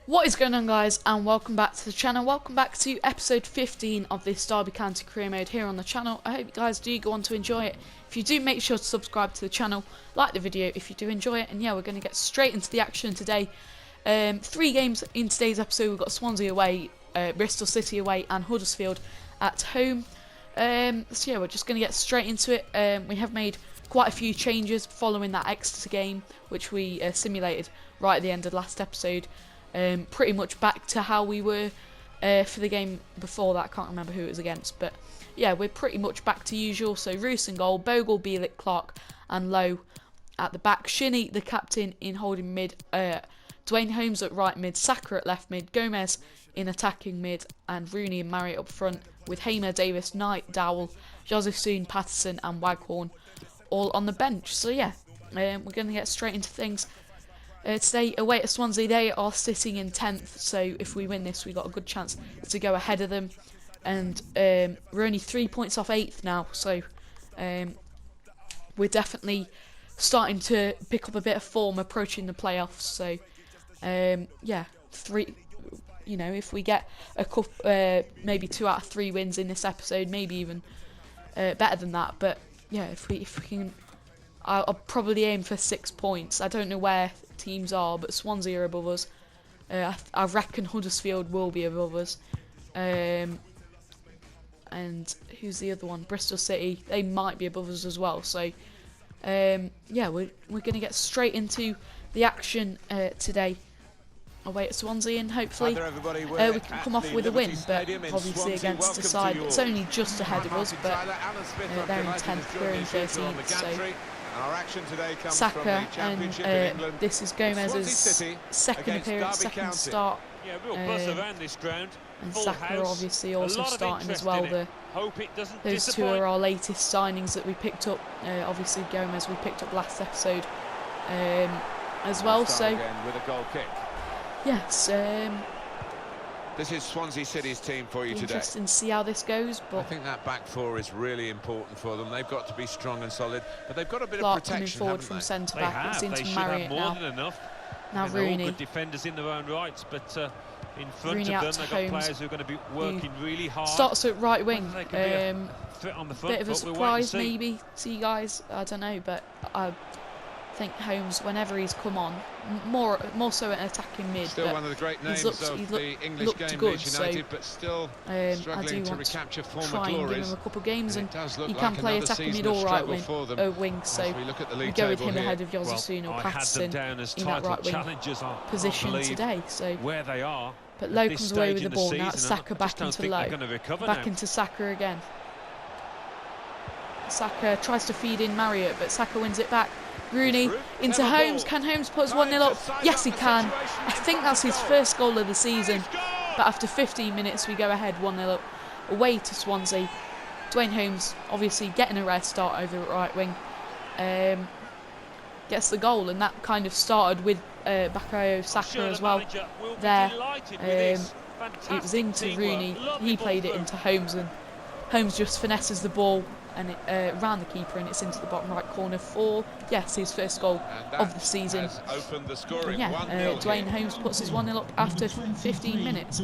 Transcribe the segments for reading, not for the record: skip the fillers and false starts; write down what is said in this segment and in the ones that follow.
What is going on, guys, and welcome back to the channel. Welcome back to episode 15 of this Derby County career mode here on the channel. I hope you guys do go on to enjoy it. If you do, make sure to subscribe to the channel, like the video if you do enjoy it, and yeah, we're going to get straight into the action today. 3 games in today's episode. We've got Swansea away, Bristol City away, and Huddersfield at home. So yeah, we're just going to get straight into it. We have made quite a few changes following that Exeter game, which we simulated right at the end of the last episode. Pretty much back to how we were for the game before that. I can't remember who it was against, but yeah, we're pretty much back to usual. So Roos in goal, Bogle, Bielik, Clark and Lowe at the back. Shinnie, the captain, in holding mid. Dwayne Holmes at right mid, Saka at left mid, Gomez in attacking mid, and Rooney and Marriott up front, with Hamer, Davis, Knight, Dowell, Josephson, Patterson and Waghorn all on the bench. So yeah, we're going to get straight into things. Today, away at Swansea, they are sitting in 10th, so if we win this, we've got a good chance to go ahead of them. And we're only 3 points off 8th now, so we're definitely starting to pick up a bit of form approaching the playoffs. So, yeah, if we get a couple, maybe 2 out of 3 wins in this episode, maybe even better than that. But yeah, if we can, I'll probably aim for 6 points. I don't know where teams are, but Swansea are above us. I reckon Huddersfield will be above us. And who's the other one? Bristol City. They might be above us as well. So yeah, we're going to get straight into the action today away at Swansea, and hopefully we can come off with a win. But obviously against a side that's only just ahead of us, but they're in 10th, we're in 13th. So Saka, and this is Gomez's second appearance, second start. And Saka obviously also starting as well. Those two are our latest signings that we picked up. Obviously Gomez we picked up last episode as well. So yes, this is Swansea City's team for you today. Interesting to see how this goes, but I think that back four is really important for them. They've got to be strong and solid, but they've got a bit Clark of protection, coming forward from centre back. It's into Marriott now. Now Rooney. All good defenders in their own rights, but in front Rooney of them they've got Holmes, players who are going to be working really hard. Starts at right wing. Threat on the front, bit of a surprise maybe to you guys. I don't know, but I think Holmes, whenever he's come on, more so at attacking mid. Still one of the great names of the English game, Leeds United, but still struggling to recapture former glories. Give him a couple of games, and he can play attacking mid or right wing. So we go with him ahead of Josephson or Patterson in that right wing position today. So where they are. But Lowe comes away with the ball. Now it's Saka back into Lowe. Back into Saka again. Saka tries to feed in Marriott, but Saka wins it back. Rooney into Holmes. Can Holmes put us 1-0 up? Yes, he can. I think that's his first goal of the season. But after 15 minutes, we go ahead 1-0 up away to Swansea. Dwayne Holmes obviously getting a rare start over at right wing. Gets the goal, and that kind of started with Bukayo Saka as well. There, it was into Rooney. He played it into Holmes, and Holmes just finesses the ball and it around the keeper, and it's into the bottom right corner for, yes, his first goal of the season. And yeah, Dwayne Holmes puts us 1-0 up after 15 minutes.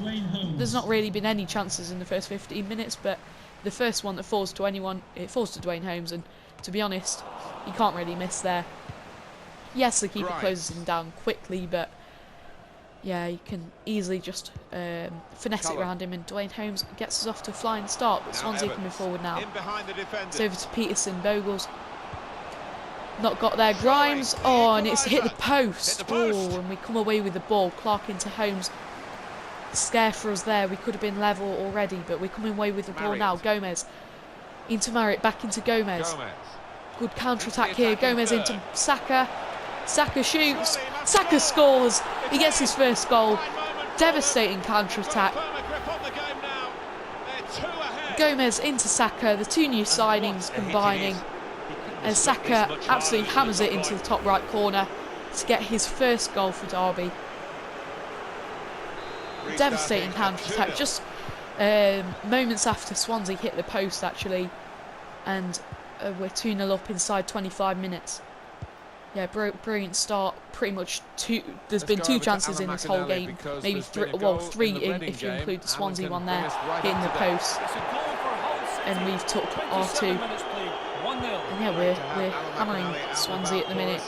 There's not really been any chances in the first 15 minutes, but the first one that falls to anyone, it falls to Dwayne Holmes, and to be honest, he can't really miss there. Yes, the keeper closes him down quickly, but yeah, you can easily just finesse it around him, and Dwayne Holmes gets us off to a flying start. But Swansea coming forward now. It's over to Peterson. Bogles not got there. Grimes, oh, and it's hit the post. Oh, and we come away with the ball. Clark into Holmes. Scare for us there. We could have been level already, but we're coming away with the ball now. Gomez into Marriott, back into Gomez. Good counter-attack here. Gomez into Saka. Saka shoots. Saka scores. He gets his first goal. Devastating counter-attack. Gomez into Saka. The two new signings combining. And Saka absolutely hammers it into the top right corner to get his first goal for Derby. Devastating counter-attack. Just moments after Swansea hit the post, actually. And we're 2-0 up inside 25 minutes. Yeah, brilliant start. Pretty much there's been 2 chances in this whole game, maybe 3, well 3 if you include the Swansea one there, hitting the post. And we've took R2. And yeah, we're hammering Swansea at the minute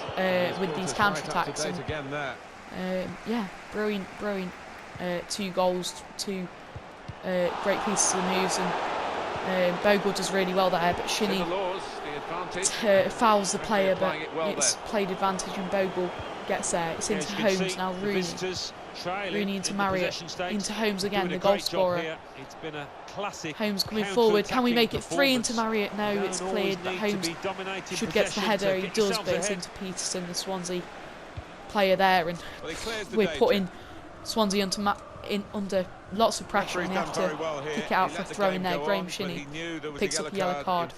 with these counter-attacks. Yeah, brilliant. 2 goals, 2 great pieces of moves, and Bogle does really well there, but Shinnie fouls the player, but it's played advantage and Bogle gets there. It's into Holmes now, Rooney into Marriott, into Holmes again, the goal scorer. It's been a classic. Holmes coming forward, can we make it 3 into Marriott? No, it's cleared, but Holmes should get to the header, he does, but it's into Peterson, the Swansea player there, and we're putting Swansea under lots of pressure, and they have to kick it out for a throw in there. Graham Shinnie picks up a yellow card.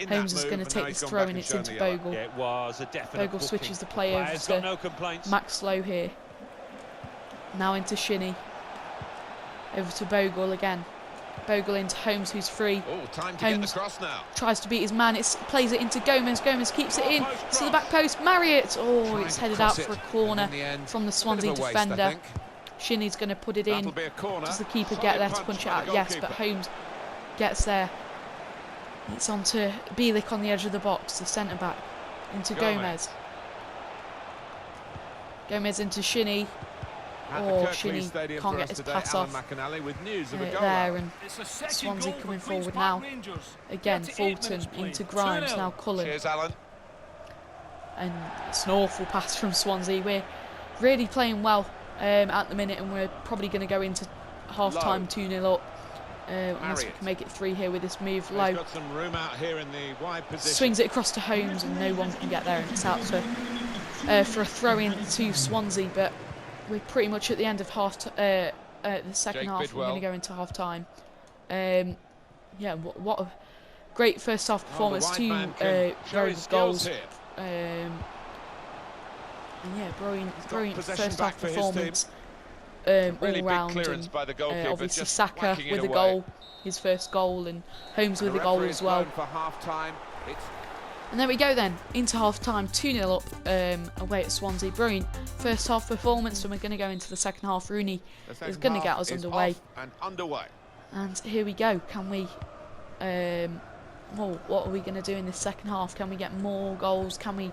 Holmes is going to take this throw, and it's into Bogle. Bogle switches the play over to Max Lowe here. Now into Shinnie. Over to Bogle again. Bogle into Holmes, who's free. Holmes tries to beat his man. Plays it into Gomez. Gomez keeps it in to the back post. Marriott. Oh, it's headed out for a corner from the Swansea defender. Shinnie's going to put it in. Does the keeper get there to punch it out? Yes, but Holmes gets there. It's on to Bielik on the edge of the box, the centre-back. Into Gomez. Gomez into Shinnie. Oh, Shinnie can't get his pass off there, and Swansea coming forward now. Again, Fulton into Grimes, now Cullen. And it's an awful pass from Swansea. We're really playing well at the minute, and we're probably going to go into half-time 2-0 up. Unless we can make it 3 here with this move. Low swings it across to Holmes, and no one can get there, and it's out for a throw-in to Swansea, but we're pretty much at the end of the second half. We're going to go into half-time. Yeah, what a great first-half performance. 2 very good goals. And yeah, brilliant first-half performance all round. And obviously Saka with a goal, his first goal, and Holmes with a goal as well. And there we go then, into half-time, 2-0 up away at Swansea. Brilliant first half performance, and we're going to go into the second half. Rooney is going to get us underway. And here we go. Can we, well, what are we going to do in this second half? Can we get more goals? Can we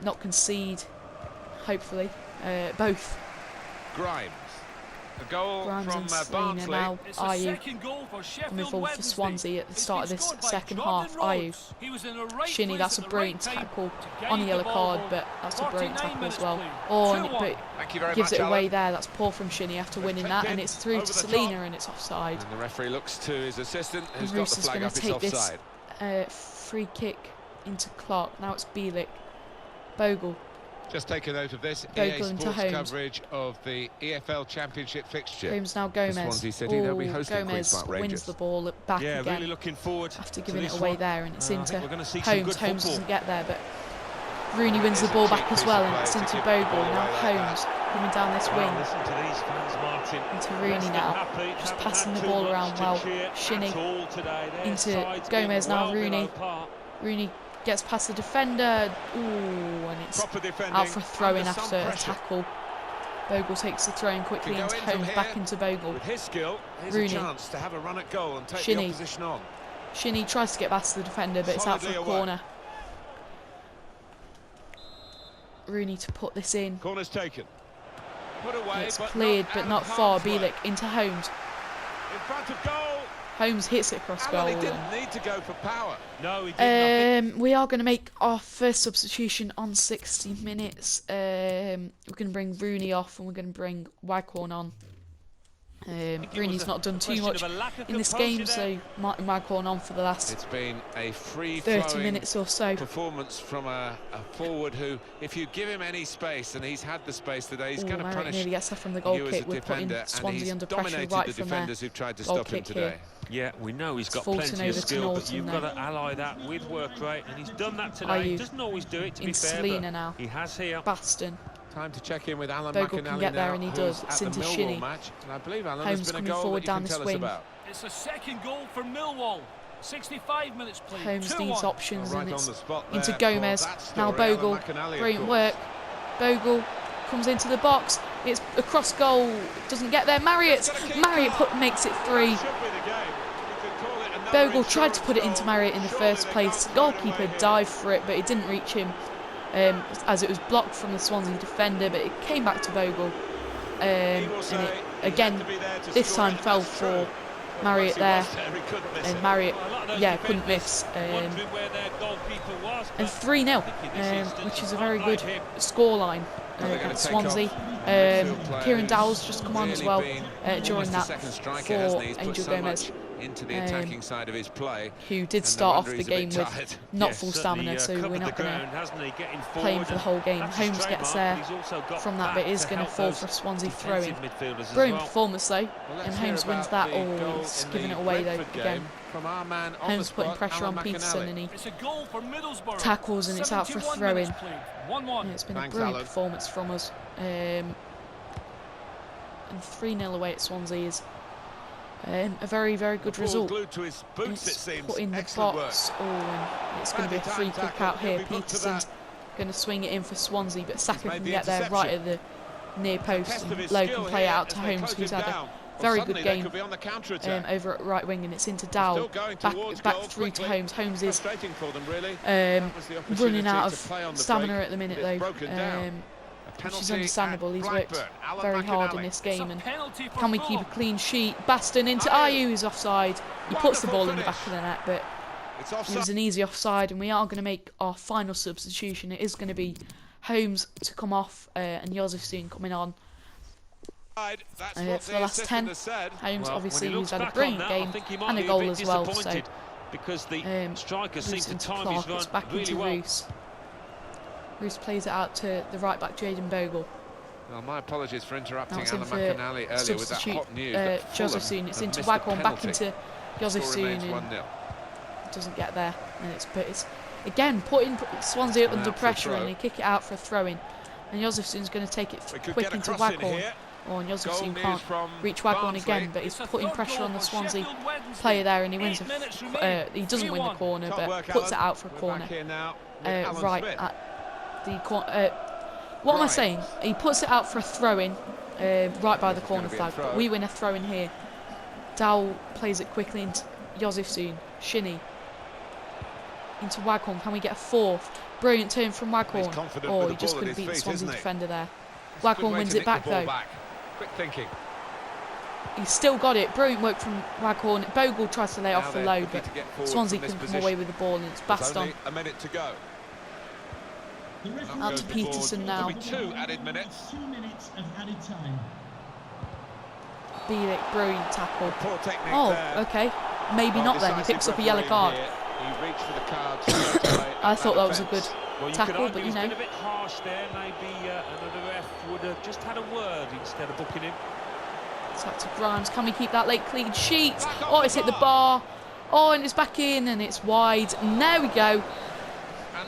not concede? Hopefully, both. Grimes. A goal from Barnsley. Now, are you coming forward for Swansea at the start of this second half? Are you? Shinnie, that's a brilliant tackle on a yellow card, but that's a brilliant tackle as well. Oh, and it gives it away there. That's poor from Shinnie after winning that, and it's through to Selena, and it's offside. And the referee looks to his assistant, who's got the flag up. It's offside. Free kick into Clark. Now it's Bielik. Bogle. Just take a note of this. EA Sports coverage of the EFL Championship fixture. Holmes now Gomez. Swansea City, they'll be hosting Gomez wins the ball back again. Really looking forward after giving it away there, and it's into Holmes. Holmes doesn't get there, but Rooney wins the ball back as well, and it's into Bogle. Now Holmes coming down this wing. Listen to these fans, Martin. Into Rooney now, just passing the ball around well. Shinnie into Gomez now. Rooney gets past the defender. Ooh, and it's out for a throw-in after a tackle. Bogle takes the throw-in quickly into Holmes, back into Bogle. With his skill, Rooney. A chance to have a run at goal and take the opposition on. Shinnie tries to get past the defender, but it's out for a corner. Rooney to put this in. Corner's taken. Put away, it's cleared, but not far. Bielik into Holmes. In front of goal. Holmes hits it across goal. He didn't need to go for power. No, he didn't. We are going to make our first substitution on 60 minutes. We're going to bring Rooney off, and we're going to bring Waghorn on. Rooney's not done too much in this game, so Martin Waghorn on for the last it's been a free 30 minutes or so. Performance from a forward who, if you give him any space, and he's had the space today, he's going to punish nearly gets that from the goal kick. We're putting Swansea under pressure right from there. Who've tried to stop him today. Yeah, we know he's got plenty of skill, but you've got to ally that with work rate, and he's done that today. He doesn't always do it, to be fair, but now. He has here. Baston. Time to check in with Alan Bogle McAnally can get there, and he does. It's into Shinnie. And I believe Alan Holmes has been coming forward down this wing. It's a second goal for Millwall. 65 minutes played. Holmes needs options, and it's into Gomez. Now Bogle. Brilliant work. Bogle comes into the box. It's across goal. Doesn't get there. Marriott makes it 3. Bogle tried to put it into Marriott in the first place. Goalkeeper dived for it, but it didn't reach him, as it was blocked from the Swansea defender, but it came back to Bogle. And it, again, this time fell for Marriott there, and Marriott, couldn't miss. And 3-0, which is a very good scoreline against Swansea. Kieran Dowell's just come on as well during that for Angel Gomez, into the attacking side of his play, who did start off the game with not full stamina, so we're not going to play him for the whole game. Holmes gets there from that, but is going to fall for a Swansea throw-in. Brilliant performance though, and Holmes wins that. Oh, he's giving it away though again. Holmes putting pressure on Peterson, and he tackles, and it's out for a throw-in. It's been a brilliant performance from us. And 3-0 away at Swansea is a very, very good result. It's put in the box. Oh, and it's going to be a free kick out here. Peterson's going to swing it in for Swansea, but Saka can get there right at the near post, and Lowe can play it out to Holmes, who's had a very good game over at right wing, and it's into Dowell, back through to Holmes. Holmes is running out of stamina at the minute though, which is understandable. He's worked very hard in this game, and can we keep a clean sheet? Baston into Ayew, is offside. He puts the ball in the back of the net, but it was an easy offside, and we are going to make our final substitution. It is going to be Holmes to come off, and Josefson coming on for the last 10. Holmes, obviously, who's had a brilliant game and a goal as well, so because the striker seems to time Clark, his run it's back really into well. Roos. Roos plays it out to the right back, Jayden Bogle. Well, my apologies for interrupting That's Alan McInally earlier with that hot news. Josefson, it's into Waghorn, back into Josefson, and 1-0. Doesn't get there, and it's again putting Swansea under pressure, and they kick it out for a throw-in, and Josefson's going to take it quick into Waghorn. Oh, and Josefson can't reach Waghorn again, but he's putting pressure on the Swansea player there, and he wins. He doesn't win the corner, but puts it out for a corner right at the corner. What am I saying? He puts it out for a throw-in right by the corner flag, but we win a throw-in here. Dowell plays it quickly into Josefson. Shinnie into Waghorn. Can we get a fourth? Brilliant turn from Waghorn. Oh, he just couldn't beat the Swansea defender there. Waghorn wins it back though. Quick thinking. He's still got it. Brilliant work from Waghorn. Bogle tries to lay off for Lowe, but Swansea can come away with the ball, and it's Baston. A minute to go. Out to Peterson now. 2 added minutes. 2 minutes of added time. Bielik, brilliant tackle. Poor technique there. Okay. Maybe not then. He picks up a yellow card. He reached for the card. I thought that was a good tackle, but you know. A bit harsh there. Maybe another ref would have just had a word instead of booking him. It's up to Grimes. Can we keep that late clean sheet? Oh, it's hit the bar. Oh, and it's back in, and it's wide. And there we go.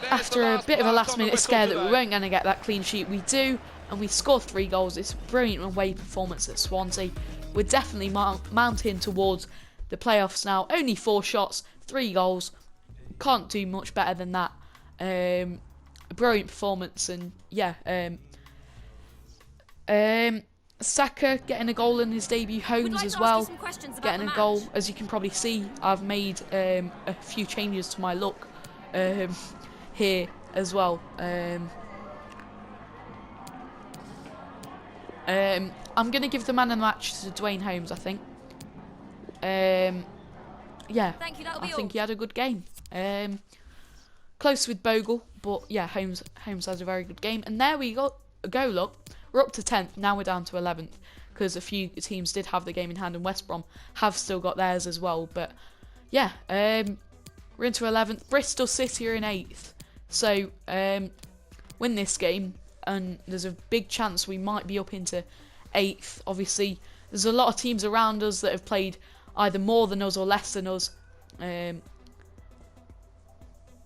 After a bit of a last-minute scare that we weren't going to get that clean sheet, we do, and we score 3 goals. It's a brilliant away performance at Swansea. We're definitely mounting towards the playoffs now. Only 4 shots, 3 goals. Can't do much better than that. A brilliant performance, and yeah. Saka getting a goal in his debut. Holmes as well getting a goal. As you can probably see, I've made a few changes to my look here as well. I'm going to give the man of the match to Dwayne Holmes, I think. Yeah, I think he had a good game. Close with Bogle, but yeah, Holmes has a very good game. And there we go. Look, we're up to 10th. Now we're down to 11th because a few teams did have the game in hand, and West Brom have still got theirs as well. But yeah, we're into 11th. Bristol City are in 8th. So win this game, and there's a big chance we might be up into 8th. Obviously, there's a lot of teams around us that have played either more than us or less than us.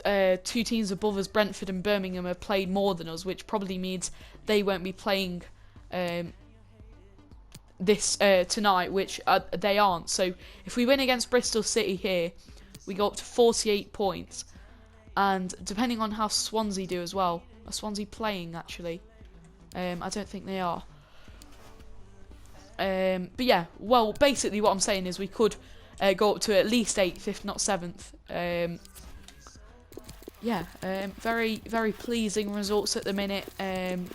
2 teams above us, Brentford and Birmingham, have played more than us, which probably means they won't be playing this tonight, which they aren't. So if we win against Bristol City here, we go up to 48 points. And depending on how Swansea do as well. Are Swansea playing, actually? I don't think they are. But yeah, well, basically what I'm saying is we could go up to at least 8th, if not 7th. Yeah, very, very pleasing results at the minute,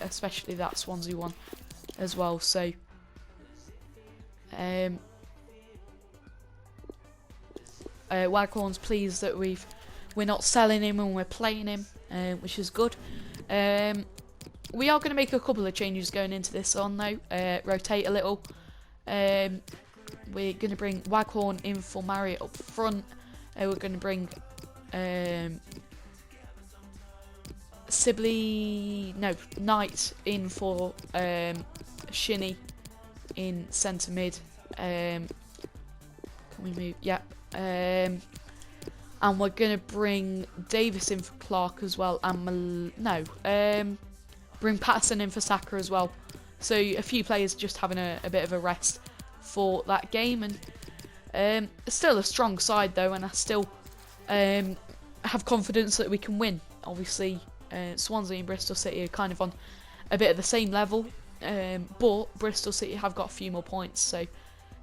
especially that Swansea one as well. So, Waghorn's pleased that we're not selling him and we're playing him, which is good. We are going to make a couple of changes going into this on though. Rotate a little. We're going to bring Waghorn in for Marriott up front. We're going to bring Knight in for Shinnie in centre mid. Can we move? Yeah. And we're going to bring Davis in for Clark as well. And bring Patterson in for Saka as well. So a few players just having a bit of a rest for that game. And still a strong side though, and I still have confidence that we can win. Obviously, Swansea and Bristol City are kind of on a bit of the same level, but Bristol City have got a few more points. So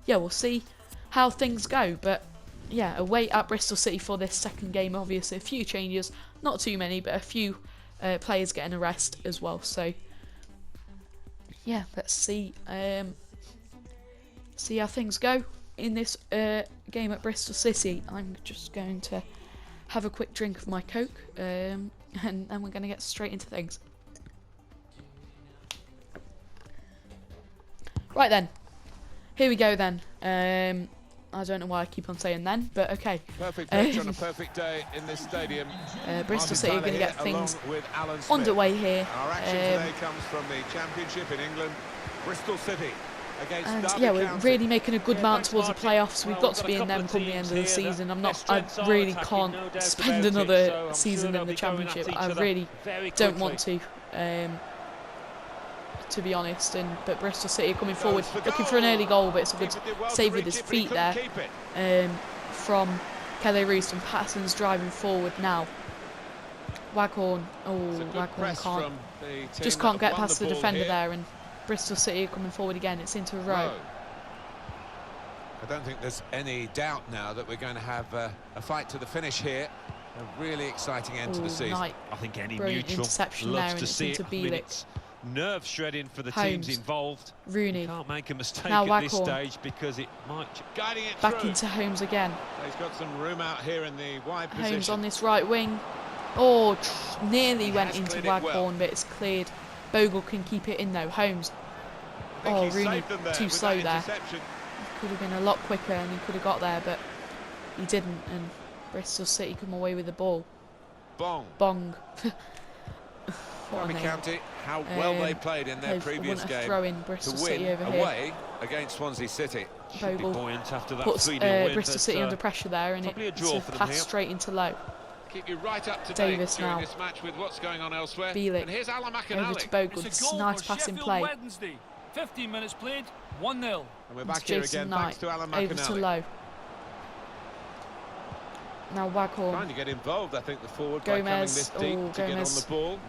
yeah, we'll see how things go. But yeah, away at Bristol City for this second game. Obviously, a few changes, not too many, but a few players getting a rest as well. So yeah, let's see how things go in this game at Bristol City. I'm just going to have a quick drink of my Coke, and then we're going to get straight into things. Right then, here we go then. I don't know why I keep on saying then, but okay. Perfect pitch on a perfect day in this stadium. Bristol City are going to get things underway here. Our action today comes from the Championship in England. Bristol City against and yeah, we're really making a good march towards the playoffs. We've got to be in them come the end of the season. I really can't spend another season in the Championship. I really don't want to be honest. But Bristol City are coming forward, looking for an early goal, but it's a good save with his feet there from Kelly Roos, and Patterson's driving forward now. Waghorn, Waghorn can't get past the defender there, and Bristol City are coming forward again. It's into a row. I don't think there's any doubt now that we're going to have a fight to the finish here. A really exciting end to the season. I think any neutral loves to see it. It's nerve shredding for the teams involved. Rooney. Can't make a mistake at this stage because it might. Guiding it back into Holmes again. He's got some room out here in the wide position. Holmes on this right wing. Oh, nearly went into Waghorn, but it's cleared. Bogle can keep it in though. Holmes. Oh, Rooney too slow there. Could have been a lot quicker and he could have got there, but he didn't. And Bristol City come away with the ball. Bong. County, how well they played in their previous game throw in Bristol to City win over away here. Against Swansea City. Bogle puts Bristol City under pressure there, and it's a pass straight into Lowe. Keep you right up to Davis date during now. this match with what's going on elsewhere. Bielik and here's Alan over to Bogle. Nice pass in play. 15 minutes played, 1-0. And we're back here again, thanks to Alan over to Lowe. Now Waghorn. Trying to get involved, I think, the forward by coming this deep to get on the ball.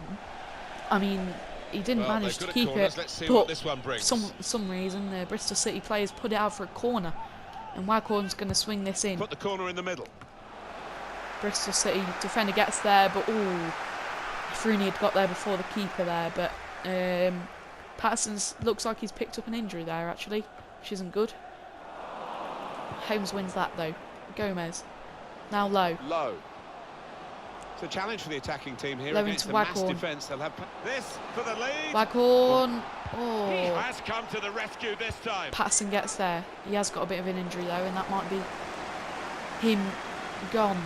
I mean, he didn't manage to keep it, but for some reason the Bristol City players put it out for a corner, and Waghorn's going to swing this in. Put the corner in the middle. Bristol City defender gets there, but if Rooney had got there before the keeper there, but Patterson's looks like he's picked up an injury there actually, which isn't good. Holmes wins that though. Gomez. Now Lowe. It's a challenge for the attacking team here Lowe against the mass defence. They'll have this for the lead. Waghorn. He has come to the rescue this time. Patterson gets there. He has got a bit of an injury though, and that might be him gone.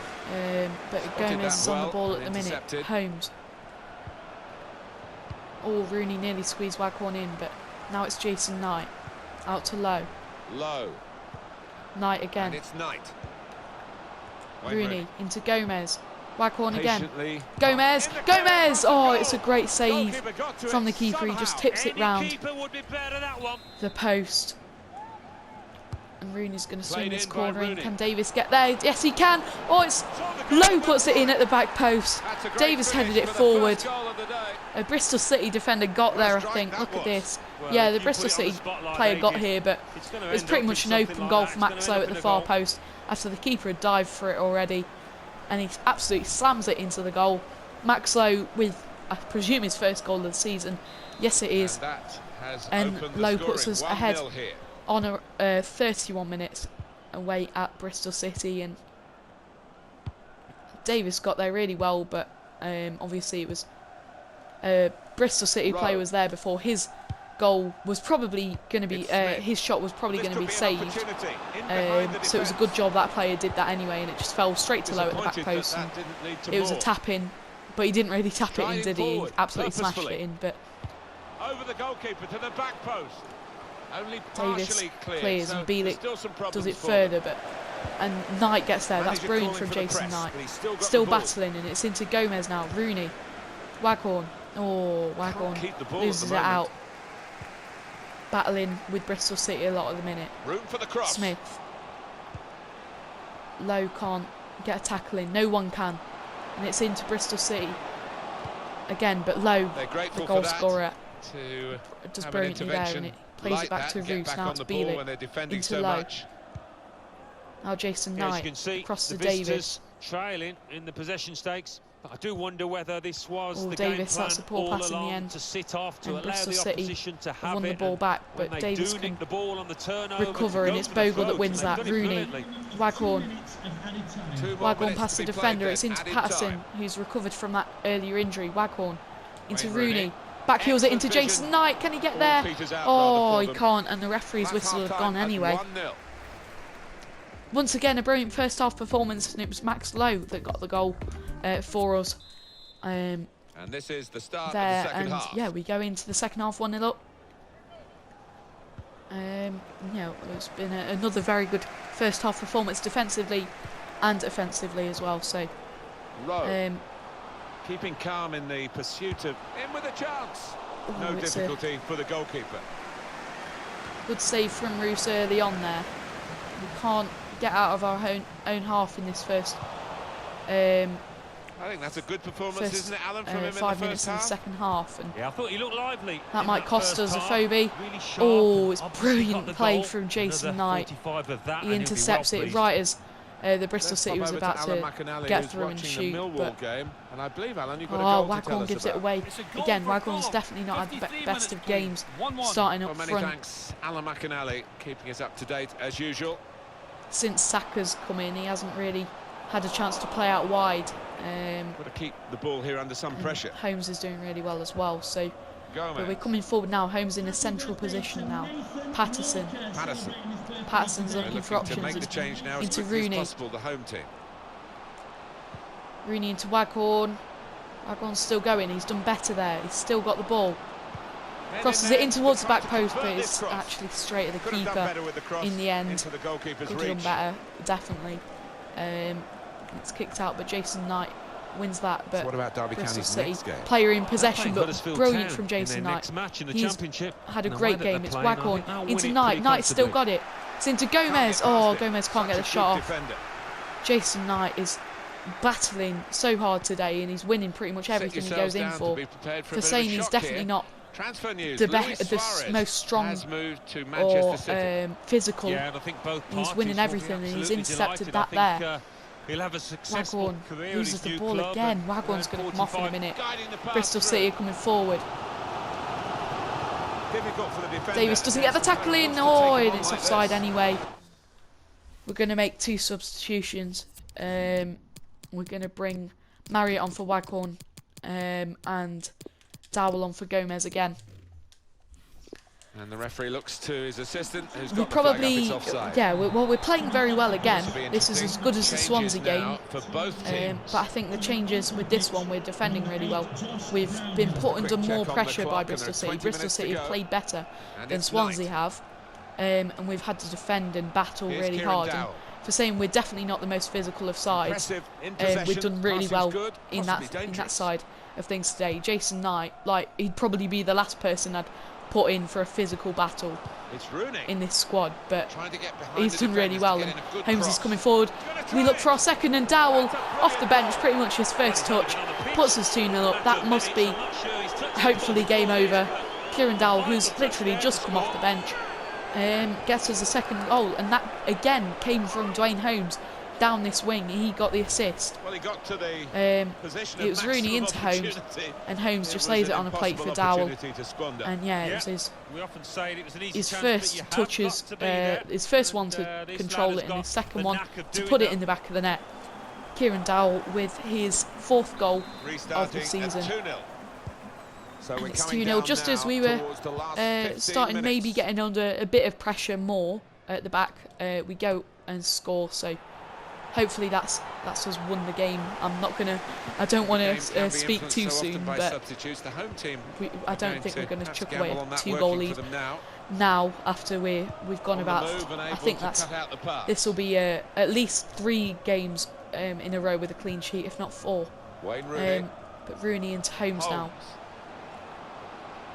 But Gomez is on the ball at the minute. Holmes. Oh, Rooney nearly squeezed Waghorn in, but now it's Jason Knight. Out to Lowe. Knight again. And it's Knight. Rooney into Gomez. Waghorn again. Gomez! Oh, it's a great save from the keeper. He just tips it round the post. And Rooney's going to swing this corner in. Can Davis get there? Yes, he can. Oh, it's Lowe puts it in at the back post. Davis headed it forward. A Bristol City defender got there, I think. Look at this. Yeah, the Bristol City player got here, but it was pretty much an open goal for Max Lowe at the far post after the keeper had dived for it already. And he absolutely slams it into the goal. Max Lowe with, I presume, his first goal of the season. Yes, it is. And Lowe puts us ahead on 31 minutes away at Bristol City, and Davis got there really well, but obviously it was Bristol City player was there before his goal was probably going to be his shot was probably going to be saved, so it was a good job that player did that anyway, and it just fell straight to Lowe at the back post, and it was a tap in, but he didn't really tap it in, did he? He absolutely smashed it in, but over the goalkeeper to the back post. Only Davis clears and Bielik does it further, but Knight gets there. That's brilliant from Jason Knight. Still battling, and it's into Gomez now. Rooney, Waghorn. Oh, Waghorn loses it out. Battling with Bristol City a lot at the minute. Smith. Lowe can't get a tackle in. No one can, and it's into Bristol City again. But Lowe, the goal scorer, does brilliantly there, and it plays it back to Roos, now to Bielik, into Lowe. Now Jason Knight across to Davis. Trailing in the possession stakes. But I do wonder whether this was the Davis, game plan that's a poor pass in the end. To sit off, to allow Bristol the opposition City to have won the ball back, but Davis can the ball on the turnover, recover, and it's Bogle that wins that. Rooney, Waghorn past the defender, it's into Patterson, who's recovered from that earlier injury. Waghorn into Rooney. Backheels it into Jason Knight. Can he get there? Oh, he can't, and the referee's whistle had gone anyway. Once again, a brilliant first half performance, and it was Max Lowe that got the goal for us. And this is the start of the second half. Yeah, we go into the second half 1-0 up. It's been another very good first half performance defensively and offensively as well. So, keeping calm in the pursuit of in with a chance. No difficulty for the goalkeeper. Good save from Roos early on there. We can't get out of our own half in this first. I think that's a good performance, isn't it, Alan? From him in 5 minutes in the second half, and yeah, I thought he looked lively. That might cost us a phobie. Really it's brilliant play from Jason Knight. He intercepts it right as the Bristol City was about to get through and shoot, but Waghorn gives it away. Again, Waghorn's definitely not had the best of games starting up front. Thanks, Alan McInally, keeping us up to date as usual. Since Saka's come in, he hasn't really had a chance to play out wide. Got to keep the ball here under some pressure. Holmes is doing really well as well, so but we're coming forward now. Holmes in a central position now. Patterson's looking for options into Rooney. The home team. Rooney into Waghorn. Waghorn's still going. He's done better there. He's still got the ball. Crosses it in towards the back post, but it's actually straight at the keeper in the end. Could have done better, definitely. It's kicked out, but Jason Knight wins that. But what about Derby County's next game? Player in possession, but brilliant from Jason Knight. He's had a great game. It's Waghorn into Knight. Knight's still got it. It's into Gomez. Oh, Gomez can't get the shot off. Jason Knight is battling so hard today, and he's winning pretty much everything he goes in for. For saying he's definitely not the most strong or physical. Yeah, I think both he's winning everything, and he's intercepted that there. He'll have a successful career loses the ball again. Waghorn's going to come off in a minute. Bristol City are coming forward. Davis doesn't get the tackle in. Oh, and it's offside anyway. We're going to make 2 substitutions. We're going to bring Marriott on for Waghorn and Dowell on for Gomez again. And the referee looks to his assistant, who's got the flag up, it's offside. Yeah, we're playing very well again. This is as good as the Swansea game. For both teams. But I think the changes with this one, we're defending really well. We've been put under more pressure by Bristol City. Bristol City have played better than Swansea have. And we've had to defend and battle really hard. And for saying we're definitely not the most physical of sides, we've done really well in that side of things today. Jason Knight, like, he'd probably be the last person I'd put in for a physical battle in this squad, but he's done really well, and Holmes is coming forward. We look for our second, and Dowell off the bench, pretty much his first touch, puts us 2-0 up. That must be hopefully game over. Kieran Dowell, who's literally just come off the bench, gets us a second goal, and that again came from Dwayne Holmes down this wing. He got the assist. Well, he got to the it was Rooney into Holmes, and Holmes just lays it on a plate for Dowell. And yeah, it was his first touches, his first one to control it, and his second one to put it in the back of the net. Kieran Dowell with his 4th goal of the season. And it's 2-0, just as we were starting maybe getting under a bit of pressure more at the back. We go and score, so hopefully that's us won the game. I don't want to speak too soon, but I don't think we're going to chuck away a 2-goal lead now after we've gone about. I think this will be at least 3 games in a row with a clean sheet, if not 4. But Rooney into Holmes now.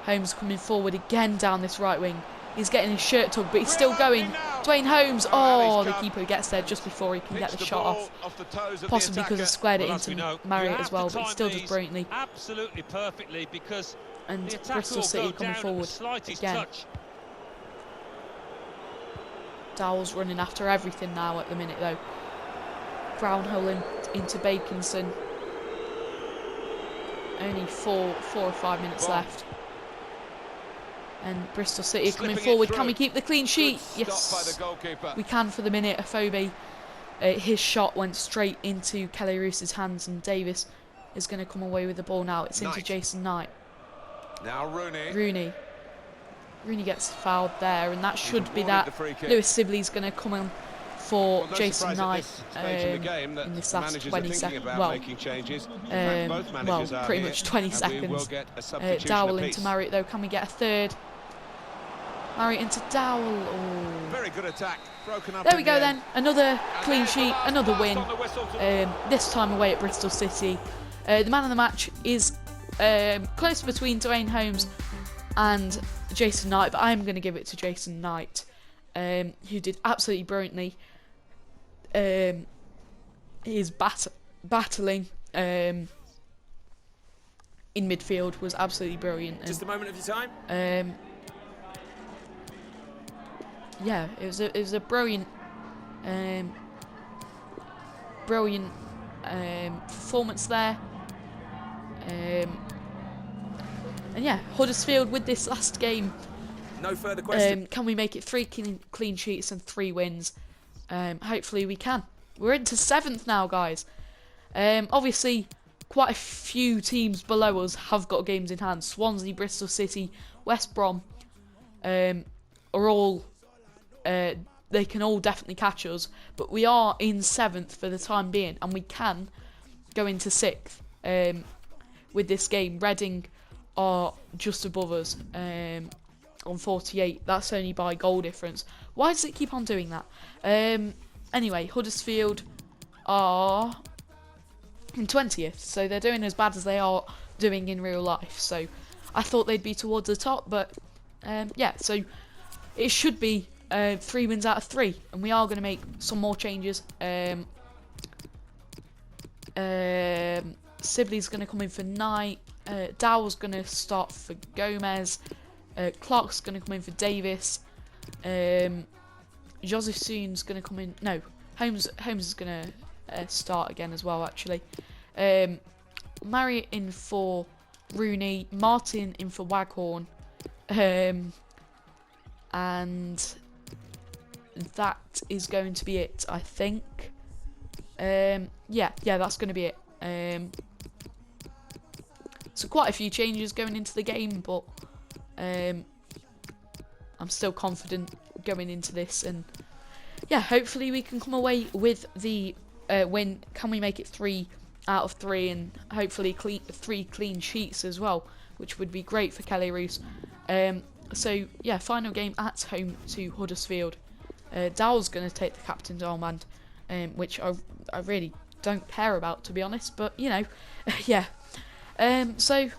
Holmes coming forward again down this right wing. He's getting his shirt tugged, but he's still going. Dwayne Holmes, oh, the keeper gets there just before he can get the shot off. Possibly because he squared it into Marriott as well, but he still does brilliantly. Absolutely perfectly, because and Bristol City coming forward again. Dowell's running after everything now at the minute though. Brownhill into Bakinson. Only 4 or 5 minutes left. And Bristol City coming forward. Can we keep the clean sheet? Yes, we can for the minute. Afobe, his shot went straight into Kelly Roos's hands, and Davis is going to come away with the ball now. It's into Jason Knight. Now Rooney gets fouled there, and that should be that. Lewis Sibley's going to come in for Jason Knight in this last 20 seconds. Well, pretty much 20 seconds. Dowell into Marriott though. Can we get a third? Marriott into Dowell. Oh. Very good attack. There we go then. Another clean sheet, another win. This time away at Bristol City. The man of the match is close between Dwayne Holmes and Jason Knight, but I'm going to give it to Jason Knight, who did absolutely brilliantly. His battling in midfield was absolutely brilliant. Just a moment of your time. Yeah, it was a brilliant performance there. And yeah, Huddersfield with this last game. No further questions. Can we make it 3 clean sheets and 3 wins? Hopefully we can. We're into 7th now, guys. Obviously, quite a few teams below us have got games in hand. Swansea, Bristol City, West Brom are all. They can all definitely catch us, but we are in 7th for the time being, and we can go into 6th with this game. Reading are just above us on 48. That's only by goal difference. Why does it keep on doing that? Anyway, Huddersfield are in 20th, so they're doing as bad as they are doing in real life. So I thought they'd be towards the top, but yeah, so it should be 3 wins out of 3, and we are going to make some more changes. Sibley's going to come in for Knight. Dowell's going to start for Gomez. Clark's going to come in for Davis. Josephson's going to come in. No, Holmes is going to start again as well, actually. Marriott in for Rooney. Martin in for Waghorn. And that is going to be it, I think. Yeah, that's going to be it. So quite a few changes going into the game, but I'm still confident going into this, and yeah, hopefully we can come away with the win. Can we make it 3 out of 3, and hopefully 3 clean sheets as well, which would be great for Kelly Roos. So yeah, final game at home to Huddersfield. Dowell's going to take the captain's armband, which I really don't care about, to be honest, but you know, yeah. So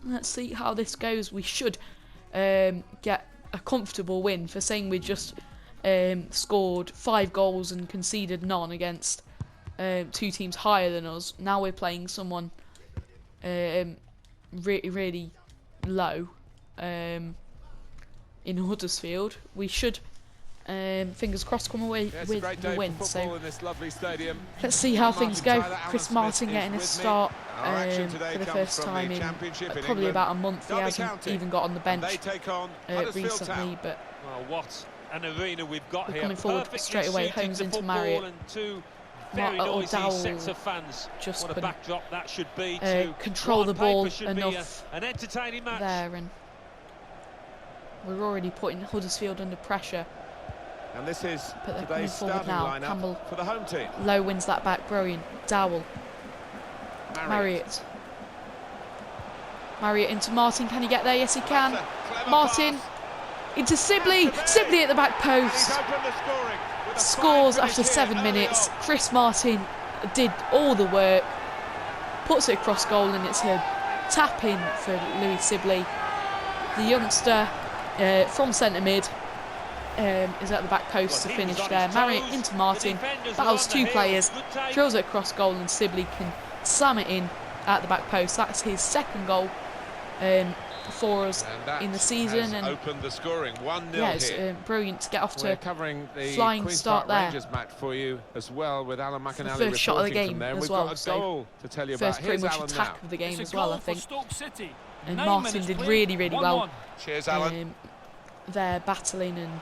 let's see how this goes. We should get a comfortable win, for saying we just scored 5 goals and conceded none against 2 teams higher than us. Now we're playing someone really low in Huddersfield. We should, fingers crossed, come away with the win. So let's see how things go. Chris Martin getting a start for the first time in probably about a month. He hasn't even got on the bench recently, but well, what an arena we've got we're here. Coming forward straight away. Holmes into Marriott. Very noisy sets of fans. Just what a backdrop that should be to control the ball enough an entertaining match there, and we're already putting Huddersfield under pressure. And this is but they're coming forward now. Campbell for the home team. Low wins that back, brilliant. Dowell, Marriott into Martin. Can he get there? Yes, he can. Martin into Sibley. Sibley at the back post. Scores after 7 minutes. Chris Martin did all the work, puts it across goal, and it's a tap in for Louis Sibley. The youngster from centre mid is at the back post to finish there. Marriott into Martin, battles 2 players, drills it across goal, and Sibley can slam it in at the back post. That's his 2nd goal for us in the season, and opened the scoring 1-0. Yeah, it's brilliant to get off to a flying start there. Match for you as well, with Alan McAnally the first shot of the game as well. So to tell you first about. pretty much Alan attack now. of the game as well, I think. And 9 Martin did really well. Cheers, Alan. They're battling and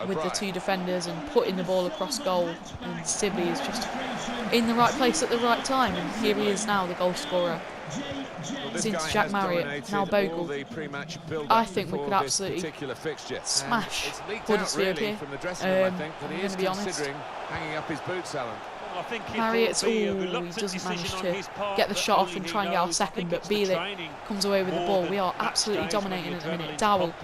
with the 2 defenders and putting the ball across goal, and Sibley is just in the right place at the right time, and here he is now, the goal scorer. It's into Jack Marriott, now Bogle. I think we could absolutely smash Huddersfield here. I'm going to be honest. Marriott's, he doesn't manage to get the shot off and try and get our 2nd, but Bielik comes away with the ball. We are absolutely dominating at the minute. Dowell.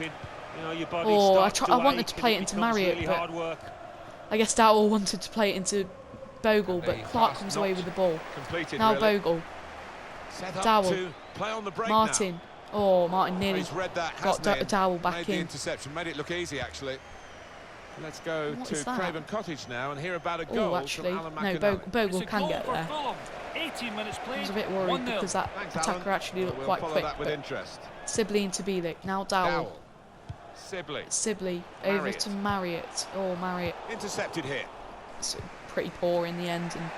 I wanted to play it into Marriott, but I guess Dowell wanted to play it into Bogle, but Clark comes away with the ball. Now Bogle. Dowell. Martin. Martin nearly got Dowell back in. Interception made it look easy, actually. Let's go to Craven Cottage now and hear about a goal. Actually, from Alan no, Bogle can get there. 18 minutes played. I was a bit worried because that attacker actually looked quite quick. Sibley into Bielik. Now Dowell. Sibley over to Marriott. Marriott. Intercepted here. It's pretty poor in the end, and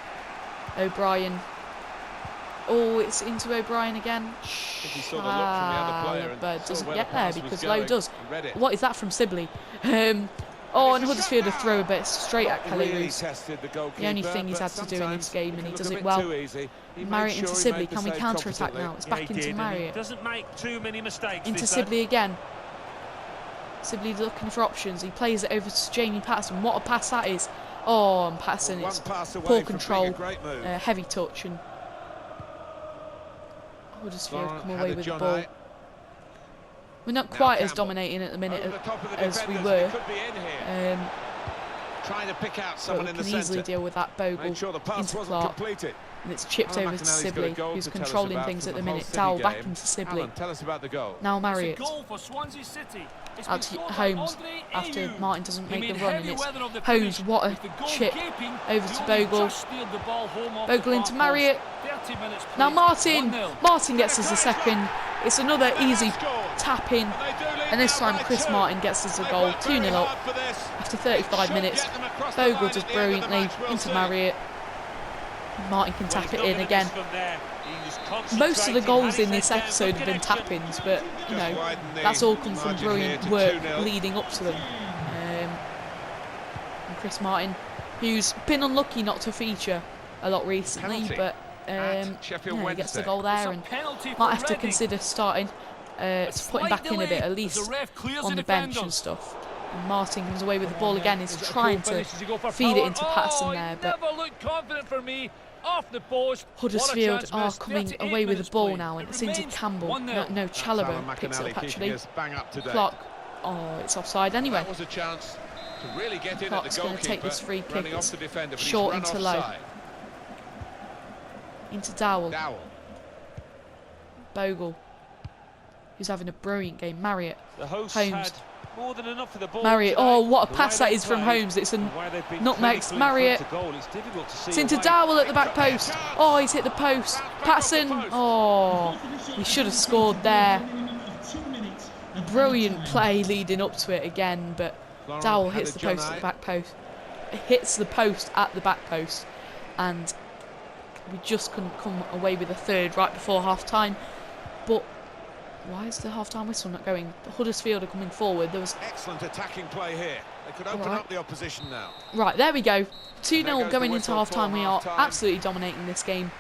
O'Brien. It's into O'Brien again. But doesn't get there because Lowe does. What is that from Sibley? And Huddersfield a throw a bit straight at Kelly Roos. The only thing he's had to do in this game, and he does it well. Marriott into Sibley. Can we counter-attack now? It's back into Marriott. Doesn't make too many mistakes. Into Sibley again. Sibley looking for options. He plays it over to Jamie Patterson. What a pass that is. And Patterson, it's poor control, heavy touch, and Huddersfield come away with the ball. We're not quite as dominating at the minute as we were. Trying to pick out someone in the centre. We can easily deal with that. Bogle into Clark. And it's chipped over to Sibley, who's controlling things at the minute. Dowell back into Sibley. Tell us about the goal. Now Marriott. Out to Holmes after Martin doesn't make the run, and it's Holmes. What a chip over to Bogle. Bogle into Marriott. Now Martin. Martin gets us a 2nd. It's another easy tap in, and this time Chris Martin gets us a goal. 2-0 up after 35 minutes. Bogle does brilliantly into Marriott. Martin can tap it in again. Most of the goals in this episode have been tap-ins, but you know, that's all come from brilliant work leading up to them. And Chris Martin, who's been unlucky not to feature a lot recently, but he gets the goal there, and might have to consider starting to put him back in a bit, at least on the bench and stuff. And Martin comes away with the ball again. He's trying to feed it into Patterson there, but Huddersfield are coming away with the ball now, and it's into Campbell. No, Chalobah picks it up actually. Clark, it's offside anyway. Clark's going to take this free kick. It's short into Lowe. Into Dowell. Bogle. who's having a brilliant game. Marriott. The hosts Holmes. had more than enough of the ball. Marriott. Today. Oh, what a The pass that is from Holmes. It's a nutmeg. Marriott. It's into Dowell at the back post. Oh, he's hit the post. Patterson. Oh, he should have scored there. Brilliant play leading up to it again, but Dowell hits the post at the back post. Hits the post at the back post, and we just couldn't come away with a third right before half time. But why is the half time whistle not going? Huddersfield are coming forward. There was excellent attacking play here. They could open up the opposition now. Right, there we go. 2-0 going into half time. We are absolutely dominating this game,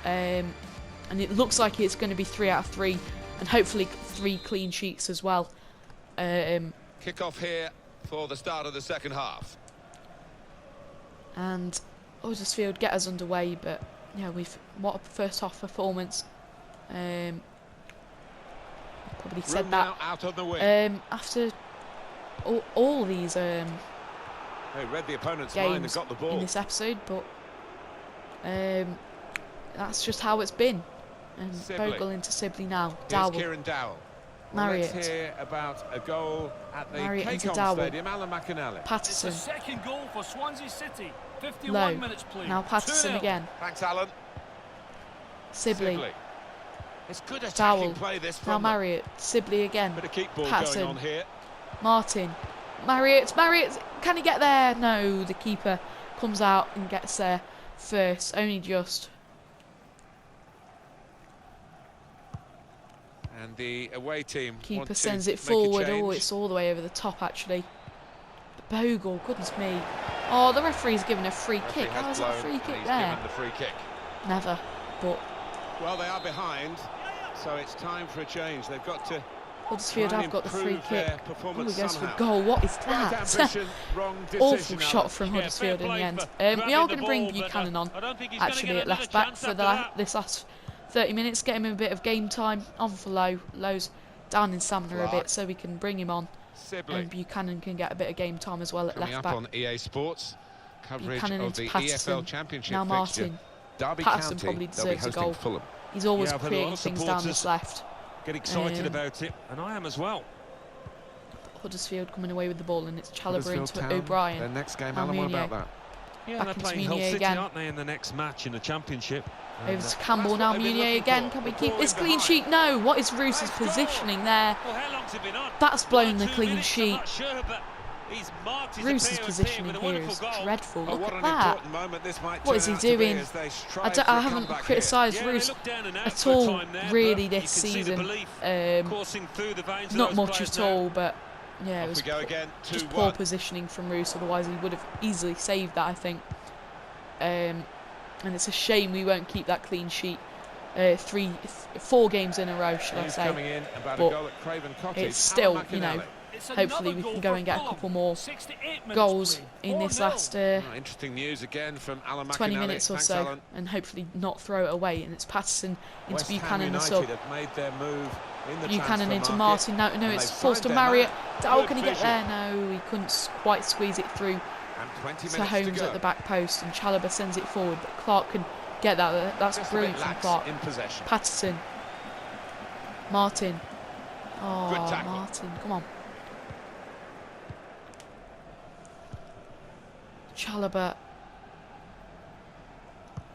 and it looks like it's going to be 3 out of 3, and hopefully 3 clean sheets as well. Kick off here for the start of the second half. And Huddersfield get us underway, but yeah, what a first half performance. Probably said that out on the wing. after all these they read the opponent's games mind and got the ball in this episode, but that's just how it's been. And Bogle into Sibley now. Dowell. Marriott. Let's hear about a goal at the Marriott into Cacom Dowell. Stadium. Alan McInally. Patterson. It's the second goal for Swansea City. 51 Low. minutes played. Now Patterson 2-0. again. Thanks, Alan. Sibley. It's good Dowell. attacking play this Now from Marriott. Sibley again. bit of keep ball Patterson. going on here. Martin. Marriott. Can he get there? No, the keeper comes out and gets there first. Only just. And the away team Keeper sends it forward. Oh, it's all the way over the top actually. Bogle, goodness me. Oh, the referee's given a free kick. How is that a free kick there? The free kick. Never. But well, they are behind, so it's time for a change. They've got to. Huddersfield have got the free kick. Oh, he goes for somehow. a goal. What is that? Awful shot from Huddersfield in the end. We are going to bring Buchanan on, actually, at left back for this last 30 minutes. Get him a bit of game time. On for Lowe's down in stamina a bit, so we can bring him on. And Buchanan can get a bit of game time as well at left back. On EA Sports, coverage Buchanan of into the Patterson. EFL Championship Now Martin. Patterson probably deserves a goal. Fulham. He's always creating things down this left. Get excited about it, and I am as well. Huddersfield coming away with the ball, and it's Chalobah into O'Brien. Their next game, Alan, what about that? Yeah, back they're into playing Hull Munier City, again. aren't they, in the next match in the Championship? Over to Campbell, now Munier again. Can we keep this clean sheet? No. What is Roos's positioning there? Well, how long's it been on? That's blown the 2 clean minutes, sheet. I'm not sure, but he's marked his Roos's appearance positioning with a here wonderful is goal. dreadful. Look What at an that. important moment this might What is he turn out to be doing? as they strive I for a haven't comeback criticised Yeah, they Roos looked down and out at for a all, time there, really, but you this can see the season. belief coursing through the veins of Not those much players at now. all, but yeah, it Off was we go again, just poor 2-1. positioning from Roos. Otherwise, he would have easily saved that, I think. And it's a shame we won't keep that clean sheet. 4 games in a row, should I He's say? coming in about a But goal at Craven Cottage. it's still, Alan you know, McInally. hopefully we can go and get a couple more goals in this last Interesting news again from Alan 20 McInally. minutes or Thanks, so, Alan. and hopefully not throw it away. And it's Patterson into West Ham Buchanan, the United sub. have made their move in the Buchanan transfer into market, Martin. No, and it's they've forced to signed their Marriott. man. Dowell, Good can he get vision. there? No, he couldn't quite squeeze it through. And 20 To minutes Holmes to go. at the back post, and Chalobah sends it forward, but Clark can get that. That's Just a brilliant bit from lax Clark. in possession. Patterson. Martin. Oh, Good tackle. Martin, come on. Chalobah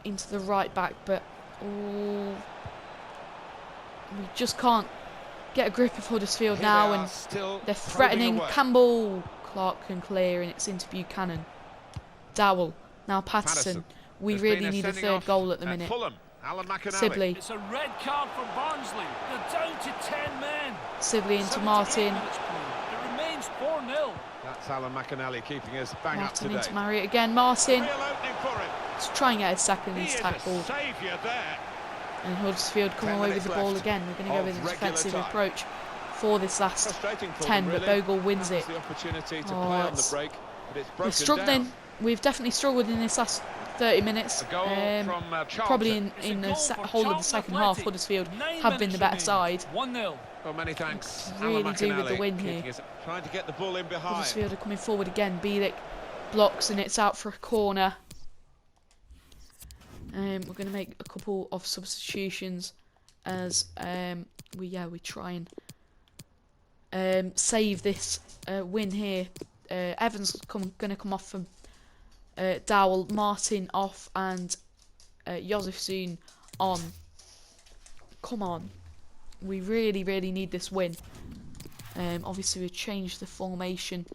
into the right back, but we just can't get a grip of Huddersfield Here now, they are, and still they're probing threatening. away. Campbell, Clark can clear, and it's into Buchanan. Dowell, now Patterson. We There's really been a need a sending third off goal at the at minute. Fulham. Alan McInally. Sibley. It's a red card for Barnsley. They're down to 10 men. Sibley into 78 Martin. minutes played. It remains 4-0. That's Alan McInally keeping us bang up Martin to into date. Marriott again. Martin. Real opening for him. Let's try and get a second He his is tackle. a saviour there. And Huddersfield come 10 away with minutes the ball left again. We're going to go of with a regular defensive time. approach for this last Frustrating for 10, them, but really. Bogle wins That was it. the opportunity to Oh, play on the it's- break, but it's We're broken struggling. down. We've definitely struggled in this last 30 minutes. A goal from Probably Charlton. in the It's a goal for whole of the Charlton second half, Athletic. Huddersfield 9 have been the better minutes side. remain. 1-0. Well, many thanks. Really Alan do with the McInally win keeping here. us- trying to get the ball in behind. Huddersfield are coming forward again. Bielik blocks and it's out for a corner. We're going to make a couple of substitutions as we try and save this win here. Evans going to come off from Dowell, Martin off, and Josefsson on. Come on. We really, really need this win. Obviously, we've changed the formation.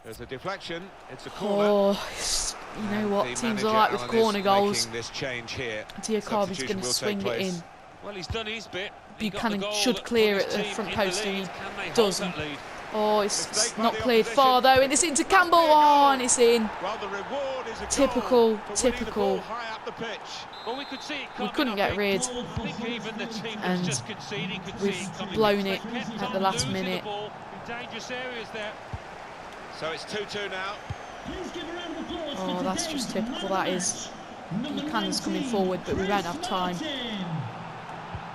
There's a deflection. It's a corner. Oh, you know what? Teams are like with corner goals. Diakabi's going to swing it in. Well, he's done his bit. Buchanan should clear at the front post, and he doesn't. Oh, it's not cleared far though, and it's into Campbell. Oh, and it's in. Typical, typical. Well, we couldn't get rid, and we've blown it at the last minute. So it's 2-2 now. Oh, that's just typical. That is. Buchanan's coming forward, but we won't have time.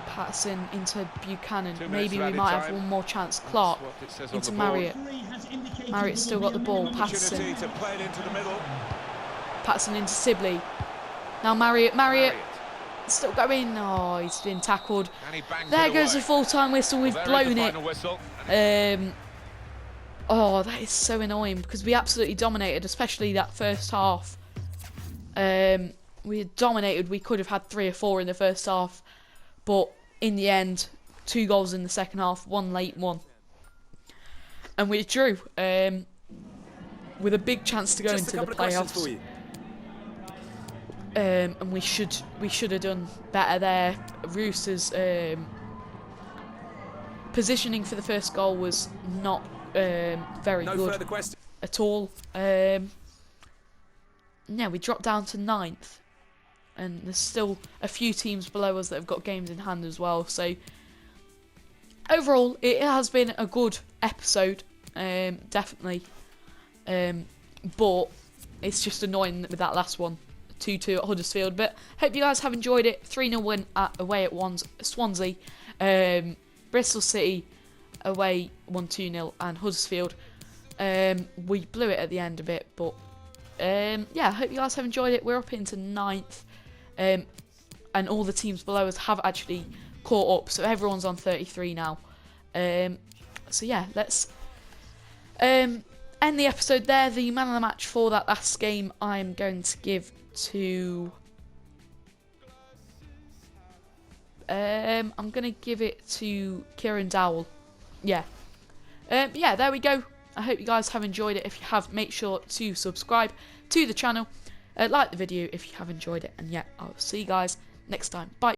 Patterson into Buchanan. Maybe we might have one more chance. Clark into Marriott. Marriott's still got the ball. Patterson. Patterson into Sibley. Now Marriott. Still going. Oh, he's been tackled. There goes the full-time whistle. We've blown it. Oh, that is so annoying because we absolutely dominated, especially that first half. We had dominated. We could have had 3 or 4 in the first half, but in the end, 2 goals in the second half, 1 late one, and we drew with a big chance to go into the playoffs. And we should have done better there. Roosters' positioning for the first goal was not very good at all. Yeah, we dropped down to 9th, and there's still a few teams below us that have got games in hand as well. So overall, it has been a good episode, definitely. But it's just annoying with that last one, 2-2 at Huddersfield. But hope you guys have enjoyed it. 3-0 win away at Swansea. Bristol City away 1-2-0, and Huddersfield. We blew it at the end a bit, but yeah, hope you guys have enjoyed it. We're up into 9th, and all the teams below us have actually caught up, so everyone's on 33 now. So yeah, let's end the episode there. The man of the match for that last game, I'm going to give to I'm going to give it to Kieran Dowell. Yeah. Yeah, there we go. I hope you guys have enjoyed it. If you have, make sure to subscribe to the channel. Like the video if you have enjoyed it. And yeah, I'll see you guys next time. Bye.